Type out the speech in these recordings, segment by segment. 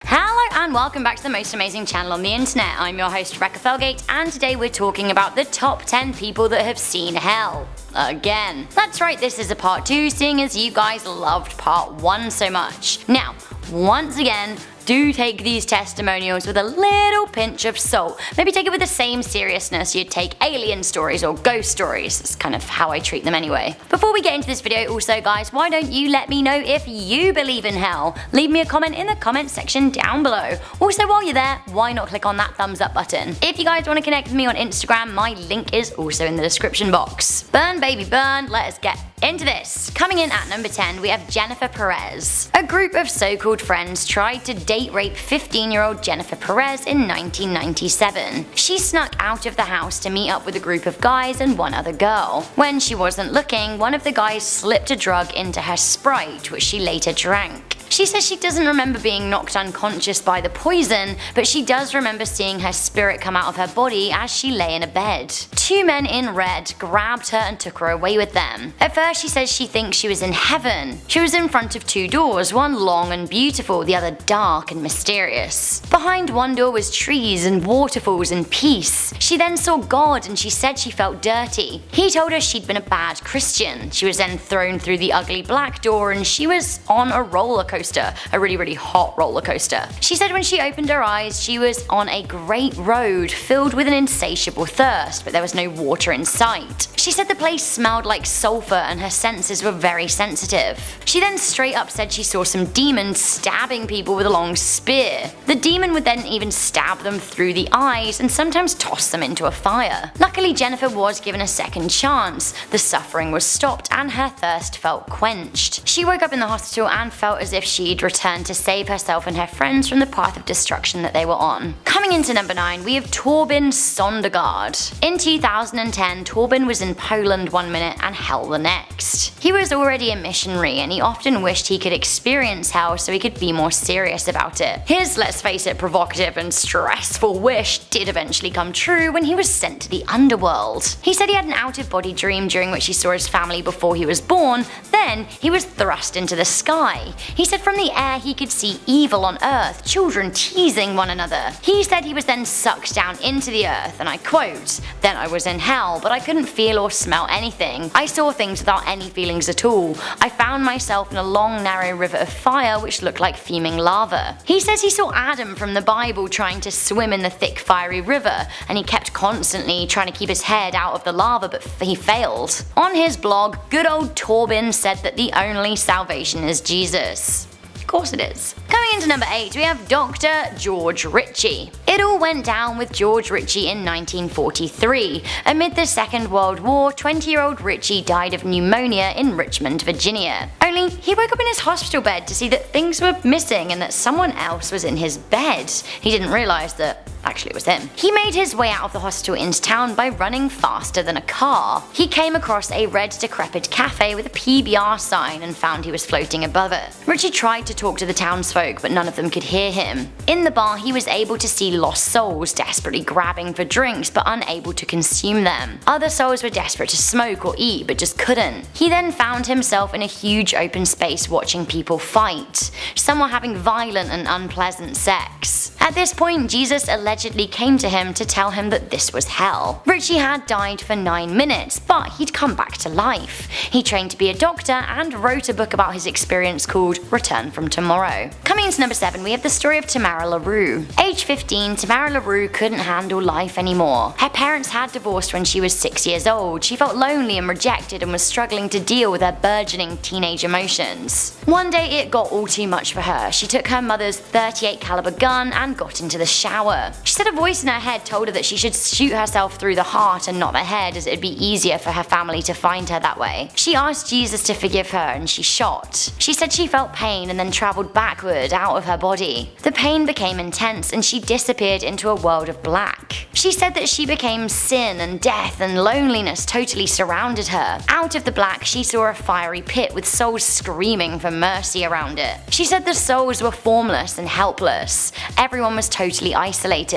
Hello and welcome back to the most amazing channel on the internet. I'm your host Rebecca Felgate, and today we're talking about the top 10 people that have seen hell. Again. That's right, this is a part 2, seeing as you guys loved part 1 so much. Now, once again, do take these testimonials with a little pinch of salt. Maybe take it with the same seriousness you'd take alien stories or ghost stories. That's kind of how I treat them anyway. Before we get into this video also guys, why don't you let me know if you believe in hell? Leave me a comment in the comment section down below. Also while you're there, why not click on that thumbs up button? If you guys want to connect with me on Instagram, my link is also in the description box. Burn baby burn, let us get into this. Coming in at number 10, we have Josefa Perez. A group of so-called friends tried to date rape 15-year-old Josefa Perez in 1997. She snuck out of the house to meet up with a group of guys and one other girl. When she wasn't looking, one of the guys slipped a drug into her Sprite, which she later drank. She says she doesn't remember being knocked unconscious by the poison, but she does remember seeing her spirit come out of her body as she lay in a bed. Two men in red grabbed her and took her away with them. At first she says she thinks she was in heaven. She was in front of two doors, one long and beautiful, the other dark and mysterious. Behind one door was trees and waterfalls and peace. She then saw God and she said she felt dirty. He told her she'd been a bad Christian. She was then thrown through the ugly black door and she was on a roller coaster, a really hot roller coaster. She said when she opened her eyes she was on a great road filled with an insatiable thirst, but there was no water in sight. She said the place smelled like sulfur and her senses were very sensitive. She then straight up said she saw some demons stabbing people with a long spear. The demon would then even stab them through the eyes and sometimes toss them into a fire. Luckily Josefa was given a second chance. The suffering was stopped and her thirst felt quenched. She woke up in the hospital and felt as if she'd returned to save herself and her friends from the path of destruction that they were on. Coming into number 9, we have Torben Søndergaard. In 2010, Torben was in Poland one minute and hell the next. He was already a missionary and he often wished he could experience hell so he could be more serious about it. His, let's face it, provocative and stressful wish did eventually come true when he was sent to the underworld. He said he had an out-of-body dream during which he saw his family before he was born, then he was thrust into the sky. He said from the air he could see evil on earth, children teasing one another. He said he was then sucked down into the earth, and I quote, "Then I was in hell, but I couldn't feel or smell anything. I saw things without any feelings at all. I found myself in a long narrow river of fire which looked like fuming lava." He says he saw Adam from the Bible trying to swim in the thick fiery river, and he kept constantly trying to keep his head out of the lava, but he failed. On his blog, good old Torben said that the only salvation is Jesus. Of course it is. Coming into number 8, we have Dr. George Ritchie. It all went down with George Ritchie in 1943. Amid the Second World War, 20-year-old Ritchie died of pneumonia in Richmond, Virginia. Only he woke up in his hospital bed to see that things were missing and that someone else was in his bed. He didn't realize that actually it was him. He made his way out of the hospital into town by running faster than a car. He came across a red decrepit cafe with a PBR sign and found he was floating above it. Ritchie tried to talk to the townsfolk, but none of them could hear him. In the bar he was able to see lost souls desperately grabbing for drinks but unable to consume them. Other souls were desperate to smoke or eat but just couldn't. He then found himself in a huge open space watching people fight. Some were having violent and unpleasant sex. At this point, Jesus allegedly came to him to tell him that this was hell. Ritchie had died for 9 minutes, but he'd come back to life. He trained to be a doctor and wrote a book about his experience called Return from Tomorrow. Coming into number 7, we have the story of Tamara Laroux. Age 15, Tamara Laroux couldn't handle life anymore. Her parents had divorced when she was 6 years old. She felt lonely and rejected and was struggling to deal with her burgeoning teenage emotions. One day it got all too much for her. She took her mother's .38 caliber gun and got into the shower. She said a voice in her head told her that she should shoot herself through the heart and not the head, as it'd be easier for her family to find her that way. She asked Jesus to forgive her and she shot. She said she felt pain and then travelled backward out of her body. The pain became intense and she disappeared into a world of black. She said that she became sin and death and loneliness totally surrounded her. Out of the black she saw a fiery pit with souls screaming for mercy around it. She said the souls were formless and helpless. Everyone was totally isolated.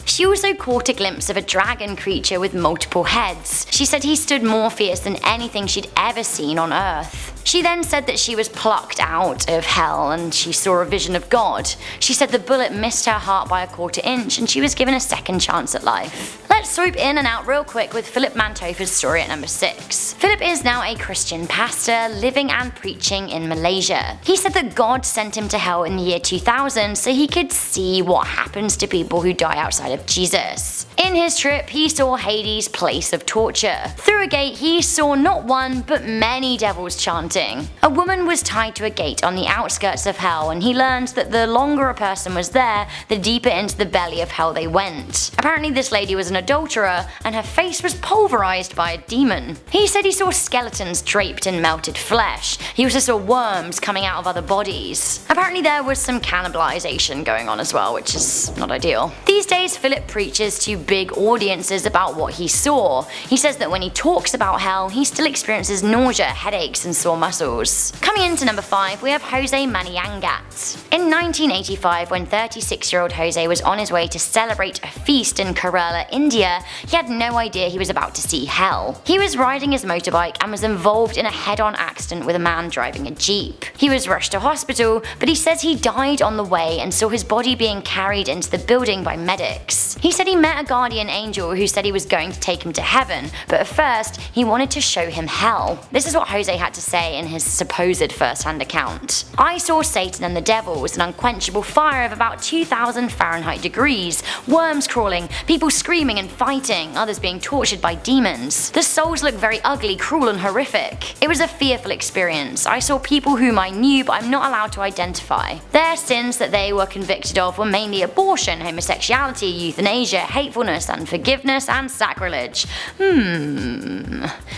She also caught a glimpse of a dragon creature with multiple heads. She said he stood more fierce than anything she'd ever seen on Earth. She then said that she was plucked out of hell and she saw a vision of God. She said the bullet missed her heart by a quarter inch and she was given a second chance at life. Let's swoop in and out real quick with Philip Mantofa's story at number 6. Philip is now a Christian pastor living and preaching in Malaysia. He said that God sent him to hell in the year 2000 so he could see what happens to people who die outside of Jesus. In his trip, he saw Hades' place of torture. Through a gate, he saw not one, but many devils chanting. A woman was tied to a gate on the outskirts of hell, and he learned that the longer a person was there, the deeper into the belly of hell they went. Apparently this lady was an adulterer, and her face was pulverized by a demon. He said he saw skeletons draped in melted flesh. He also saw worms coming out of other bodies. Apparently there was some cannibalization going on as well, which is not ideal. These days, Philip preaches to big audiences about what he saw. He says that when he talks about hell, he still experiences nausea, headaches, and sore muscles. Coming into number 5, we have Jose Maniyangat. In 1985, when 36-year-old Jose was on his way to celebrate a feast in Kerala, India, he had no idea he was about to see hell. He was riding his motorbike and was involved in a head-on accident with a man driving a jeep. He was rushed to hospital, but he says he died on the way and saw his body being carried into the building by medics. He said he met a guardian angel who said he was going to take him to heaven, but at first he wanted to show him hell. This is what Jose had to say in his supposed first-hand account. "I saw Satan and the devils, an unquenchable fire of about 2000 Fahrenheit degrees, worms crawling, people screaming and fighting, others being tortured by demons. The souls looked very ugly, cruel and horrific. It was a fearful experience. I saw people whom I knew but I'm not allowed to identify. Their sins that they were convicted of were mainly abortion, homosexuality, euthanasia, hatefulness, unforgiveness, and sacrilege."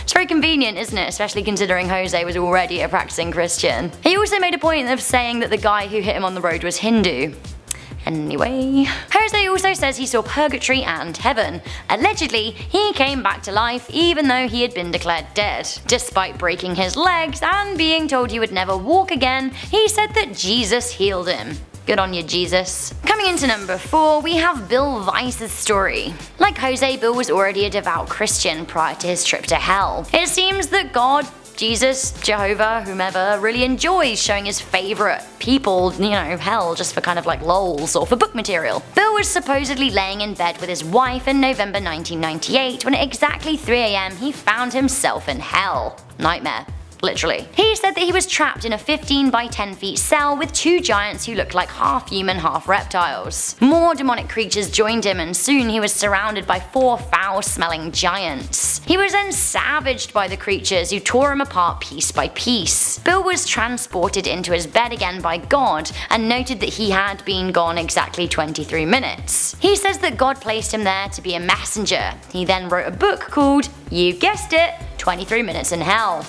It's very convenient, isn't it? Especially considering Jose was already a practicing Christian. He also made a point of saying that the guy who hit him on the road was Hindu. Anyway, Jose also says he saw purgatory and heaven. Allegedly, he came back to life even though he had been declared dead. Despite breaking his legs and being told he would never walk again, he said that Jesus healed him. Good on you, Jesus. Coming into number 4, we have Bill Wise's story. Like Jose, Bill was already a devout Christian prior to his trip to hell. It seems that God, Jesus, Jehovah, whomever, really enjoys showing his favourite people, hell just for kind of like lols or for book material. Bill was supposedly laying in bed with his wife in November 1998 when at exactly 3 AM he found himself in hell. Nightmare. Literally. He said that he was trapped in a 15 by 10 feet cell with 2 giants who looked like half human, half reptiles. More demonic creatures joined him and soon he was surrounded by 4 foul-smelling giants. He was then savaged by the creatures who tore him apart piece by piece. Bill was transported into his bed again by God and noted that he had been gone exactly 23 minutes. He says that God placed him there to be a messenger. He then wrote a book called, you guessed it, 23 Minutes in Hell.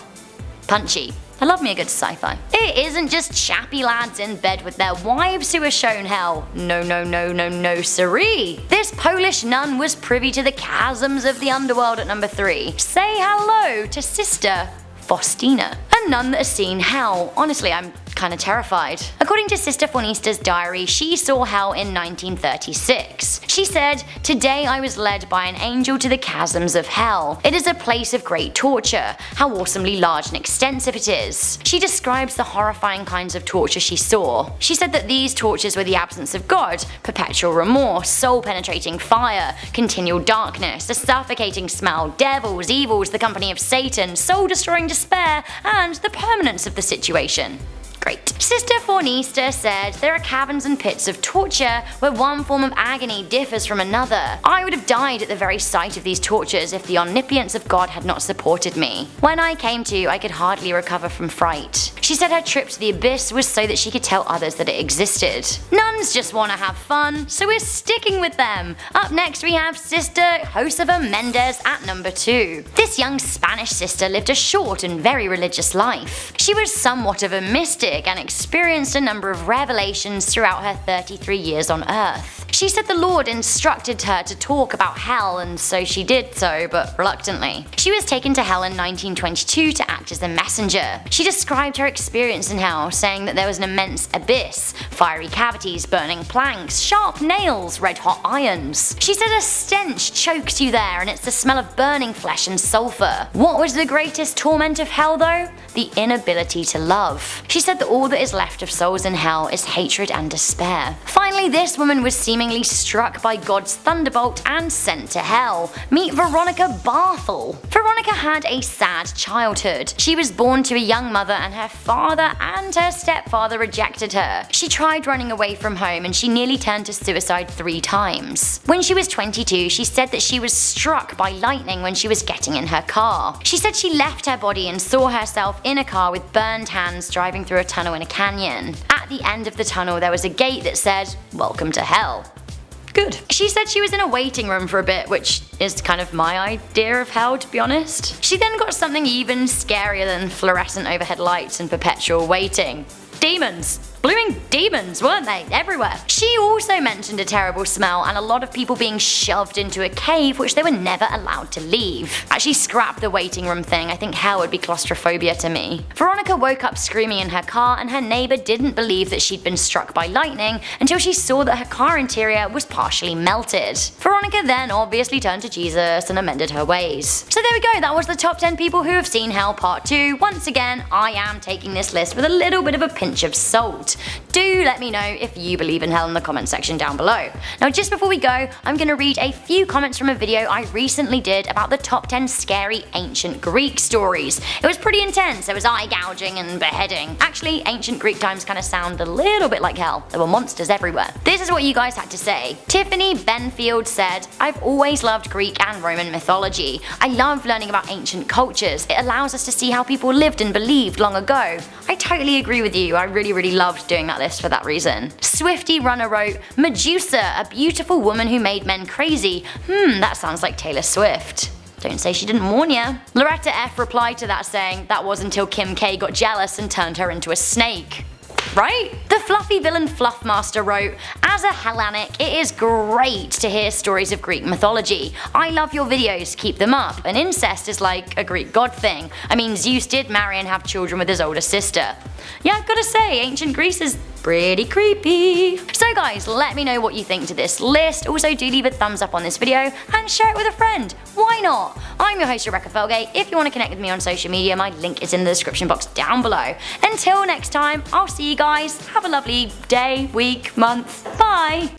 Punchy. I love me a good sci-fi. It isn't just chappy lads in bed with their wives who are shown hell. No siree. This Polish nun was privy to the chasms of the underworld at number 3. Say hello to Sister Faustina, a nun that has seen hell. Honestly, I'm kinda terrified. According to Sister Faunista's diary, she saw hell in 1936. She said, "Today I was led by an angel to the chasms of hell. It is a place of great torture. How awesomely large and extensive it is." She describes the horrifying kinds of torture she saw. She said that these tortures were the absence of God, perpetual remorse, soul-penetrating fire, continual darkness, a suffocating smell, devils, evils, the company of Satan, soul-destroying despair, and the permanence of the situation. Great. Sister Faunista said there are caverns and pits of torture where one form of agony differs from another. I would have died at the very sight of these tortures if the omnipotence of God had not supported me. When I came to, I could hardly recover from fright. She said her trip to the abyss was so that she could tell others that it existed. Nuns just want to have fun, so we're sticking with them. Up next we have Sister Josefa Menendez at number 2. This young Spanish sister lived a short and very religious life. She was somewhat of a mystic and experienced a number of revelations throughout her 33 years on Earth. She She said the Lord instructed her to talk about hell, and so she did so, but reluctantly. She was taken to hell in 1922 to act as a messenger. She described her experience in hell, saying that there was an immense abyss, fiery cavities, burning planks, sharp nails, red-hot irons. She said a stench chokes you there, and it's the smell of burning flesh and sulfur. What was the greatest torment of hell though? The inability to love. She said that all that is left of souls in hell is hatred and despair. Finally, this woman was seemingly struck by God's thunderbolt and sent to hell. Meet Veronika Barthel. Veronika had a sad childhood. She was born to a young mother, and her father and her stepfather rejected her. She tried running away from home, and she nearly turned to suicide 3 times. When she was 22, she said that she was struck by lightning when she was getting in her car. She said she left her body and saw herself in a car with burned hands driving through a tunnel in a canyon. At the end of the tunnel there was a gate that said, "Welcome to hell." Good. She said she was in a waiting room for a bit, which is kind of my idea of hell, to be honest. She then got something even scarier than fluorescent overhead lights and perpetual waiting. Demons. Blooming demons, weren't they? Everywhere. She also mentioned a terrible smell and a lot of people being shoved into a cave which they were never allowed to leave. Actually, scrap the waiting room thing. I think hell would be claustrophobia to me. Veronika woke up screaming in her car, and her neighbor didn't believe that she'd been struck by lightning until she saw that her car interior was partially melted. Veronika then obviously turned to Jesus and amended her ways. So there we go, that was the top 10 people who have seen hell part 2. Once again, I am taking this list with a little bit of a pinch of salt. Do let me know if you believe in hell in the comment section down below. Now just before we go, I'm going to read a few comments from a video I recently did about the top 10 scary ancient Greek stories. It was pretty intense. There was eye gouging and beheading. Actually, ancient Greek times kind of sound a little bit like hell. There were monsters everywhere. This is what you guys had to say. Tiffany Benfield said, "I've always loved Greek and Roman mythology. I love learning about ancient cultures. It allows us to see how people lived and believed long ago." I totally agree with you. I really loved doing that list for that reason. Swifty Runner wrote, "Medusa, a beautiful woman who made men crazy. That sounds like Taylor Swift. Don't say she didn't warn ya." Loretta F replied to that saying, "That was until Kim K got jealous and turned her into a snake." Right? The Fluffy Villain Fluffmaster wrote, "As a Hellenic, it is great to hear stories of Greek mythology. I love your videos, keep them up. And incest is like a Greek god thing. I mean, Zeus did marry and have children with his older sister." Yeah, I've gotta say, ancient Greece is pretty creepy. So guys, let me know what you think to this list. Also, do leave a thumbs up on this video and share it with a friend. Why not? I'm your host Veronika Felgate. If you want to connect with me on social media, my link is in the description box down below. Until next time, I'll see you guys. Have a lovely day, week, month. Bye!